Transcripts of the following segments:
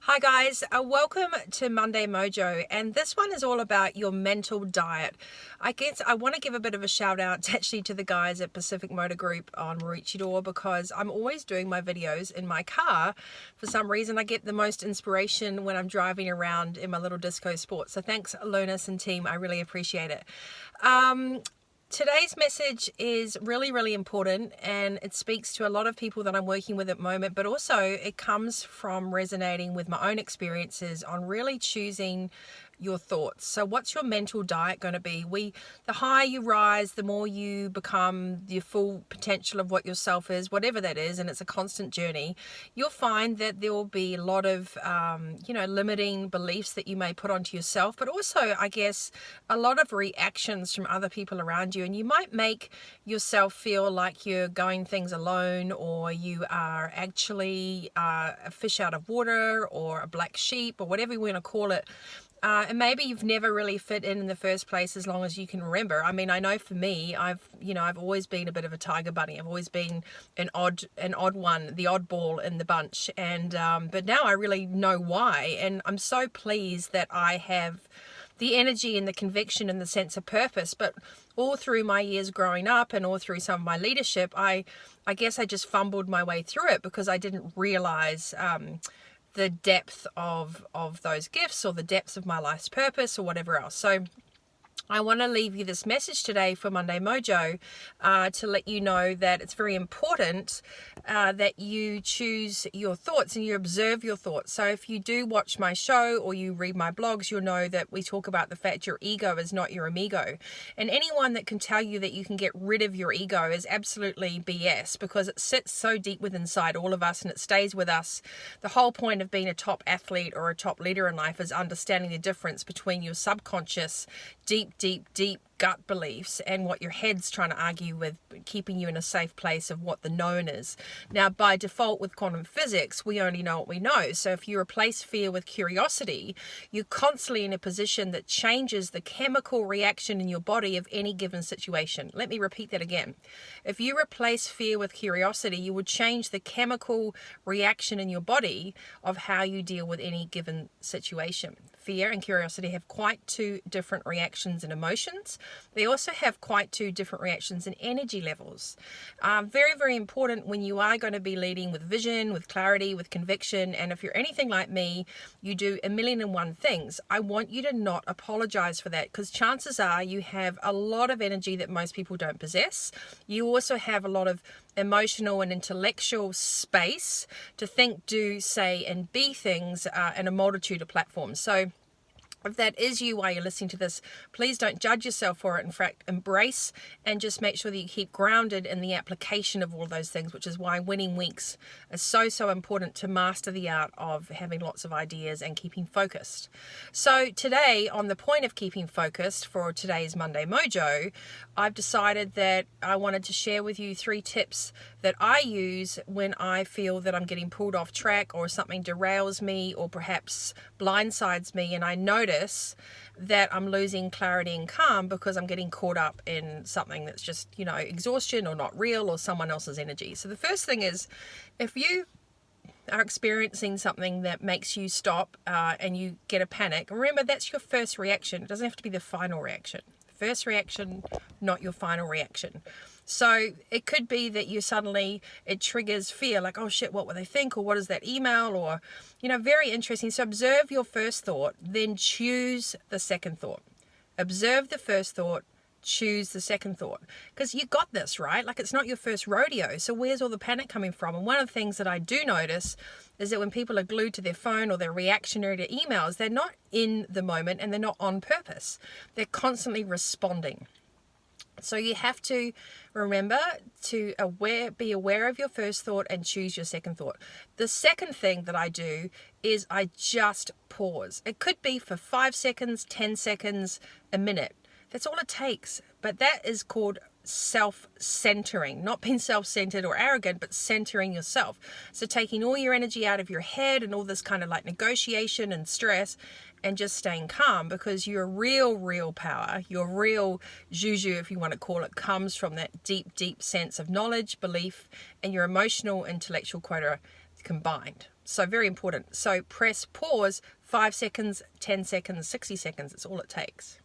Hi guys, welcome to Monday Mojo, and this one is all about your mental diet. I guess I want to give a bit of a shout out actually to the guys at Pacific Motor Group on Maroochydore, because I'm always doing my videos in my car. For some reason I get the most inspiration when I'm driving around in my little disco sport, so thanks Lunas and team, I really appreciate it. Today's message is really important, and it speaks to a lot of people that I'm working with at the moment, but also it comes from resonating with my own experiences on really choosing your thoughts. So what's your mental diet going to be? The higher you rise, the more you become the full potential of what yourself is, whatever that is, and it's a constant journey. You'll find that there will be a lot of limiting beliefs that you may put onto yourself, but also I guess a lot of reactions from other people around you, and you might make yourself feel like you're going things alone, or you are actually a fish out of water, or a black sheep, or whatever you want to call it. And maybe you've never really fit in the first place as long as you can remember. I mean, I know for me, I've always been a bit of a tiger bunny. I've always been an odd one, the oddball in the bunch. And but now I really know why, and I'm so pleased that I have the energy and the conviction and the sense of purpose. But all through my years growing up and all through some of my leadership, I guess I just fumbled my way through it because I didn't realize the depth of those gifts, or the depths of my life's purpose, or whatever else. So I want to leave you this message today for Monday Mojo to let you know that it's very important that you choose your thoughts and you observe your thoughts. So if you do watch my show or you read my blogs, you'll know that we talk about the fact your ego is not your amigo. And anyone that can tell you that you can get rid of your ego is absolutely BS, because it sits so deep within inside all of us and it stays with us. The whole point of being a top athlete or a top leader in life is understanding the difference between your subconscious, deep gut beliefs and what your head's trying to argue with, keeping you in a safe place of what the known is. Now, by default with quantum physics, we only know what we know. So if you replace fear with curiosity, you're constantly in a position that changes the chemical reaction in your body of any given situation. Let me repeat that again. If you replace fear with curiosity, you would change the chemical reaction in your body of how you deal with any given situation. Fear and curiosity have quite two different reactions and emotions. They also have quite two different reactions in energy levels. Very important when you are going to be leading with vision, with clarity, with conviction. And if you're anything like me, you do a million and one things. I want you to not apologize for that, because chances are you have a lot of energy that most people don't possess. You also have a lot of emotional and intellectual space to think, do, say, and be things in a multitude of platforms. So if that is you while you're listening to this, please don't judge yourself for it. In fact, embrace and just make sure that you keep grounded in the application of all those things, which is why winning weeks is so important, to master the art of having lots of ideas and keeping focused. So today, on the point of keeping focused for today's Monday Mojo, I've decided that I wanted to share with you 3 tips that I use when I feel that I'm getting pulled off track, or something derails me, or perhaps blindsides me, and I notice that I'm losing clarity and calm because I'm getting caught up in something that's just, exhaustion or not real, or someone else's energy. So the first thing is, if you are experiencing something that makes you stop and you get a panic, remember that's your first reaction. It doesn't have to be the final reaction. First reaction, not your final reaction. So it could be that it triggers fear, like, oh shit, what will they think? Or what is that email? Or, very interesting. So observe your first thought, then choose the second thought. Observe the first thought, choose the second thought. Because you got this, right? Like, it's not your first rodeo. So where's all the panic coming from? And one of the things that I do notice is that when people are glued to their phone or they're reactionary to emails, they're not in the moment and they're not on purpose. They're constantly responding. So you have to remember to be aware of your first thought and choose your second thought. The second thing that I do is I just pause. It could be for 5 seconds, 10 seconds, a minute. That's all it takes. But that is called self-centering, not being self-centered or arrogant, but centering yourself. So taking all your energy out of your head and all this kind of like negotiation and stress, and just staying calm, because your real power, your real juju, if you want to call it, comes from that deep sense of knowledge, belief, and your emotional intellectual quota combined. So very important. So press pause, 5 seconds, 10 seconds, 60 seconds. It's all it takes.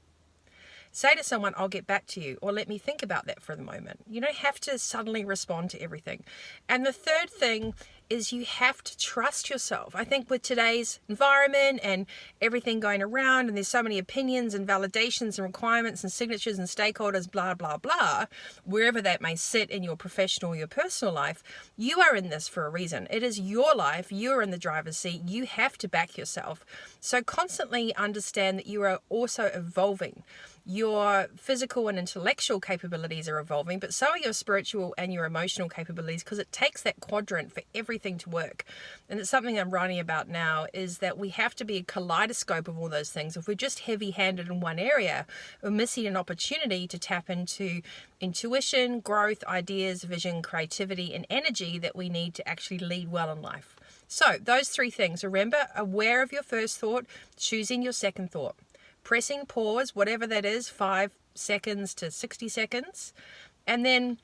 Say to someone, I'll get back to you, or let me think about that for the moment. You don't have to suddenly respond to everything. And the third thing is you have to trust yourself. I think with today's environment and everything going around, and there's so many opinions and validations and requirements and signatures and stakeholders, blah, blah, blah, wherever that may sit in your professional or your personal life, you are in this for a reason. It is your life. You're in the driver's seat. You have to back yourself. So constantly understand that you are also evolving. Your physical and intellectual capabilities are evolving, but so are your spiritual and your emotional capabilities, because it takes that quadrant for everything to work. And it's something I'm writing about now, is that we have to be a kaleidoscope of all those things. If we're just heavy-handed in one area, we're missing an opportunity to tap into intuition, growth, ideas, vision, creativity, and energy that we need to actually lead well in life. So those three things. Remember, aware of your first thought, choosing your second thought. Pressing pause, whatever that is, 5 seconds to 60 seconds, and then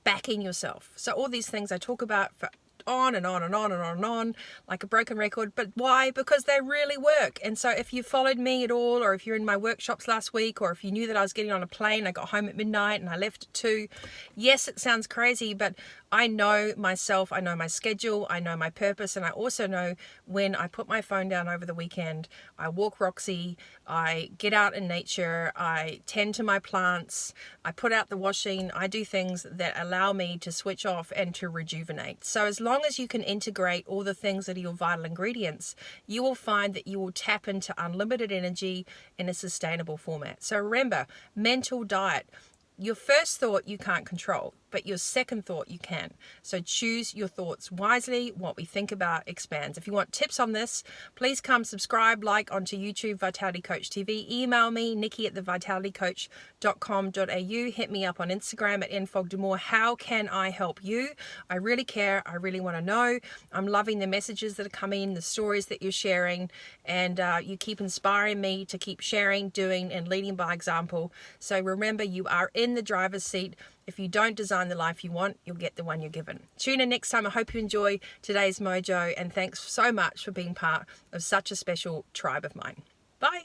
backing yourself. So all these things I talk about for on and on and on and on and on, like a broken record. But why? Because they really work. And so if you followed me at all, or if you're in my workshops last week, or if you knew that I was getting on a plane, I got home at midnight and I left at 2. Yes, it sounds crazy, but I know myself, I know my schedule, I know my purpose, and I also know when I put my phone down over the weekend, I walk Roxy, I get out in nature, I tend to my plants, I put out the washing, I do things that allow me to switch off and to rejuvenate. So as long as you can integrate all the things that are your vital ingredients, you will find that you will tap into unlimited energy in a sustainable format. So remember, mental diet. Your first thought you can't control, but your second thought you can. So choose your thoughts wisely. What we think about expands. If you want tips on this, please come subscribe, like onto YouTube, Vitality Coach TV. Email me, Nikki at thevitalitycoach.com.au. Hit me up on Instagram at Fogden-Moore. How can I help you? I really care. I really want to know. I'm loving the messages that are coming, the stories that you're sharing, and you keep inspiring me to keep sharing, doing, and leading by example. So remember, you are in the driver's seat. If you don't design the life you want, you'll get the one you're given. Tune in next time. I hope you enjoy today's Mojo, and thanks so much for being part of such a special tribe of mine. Bye.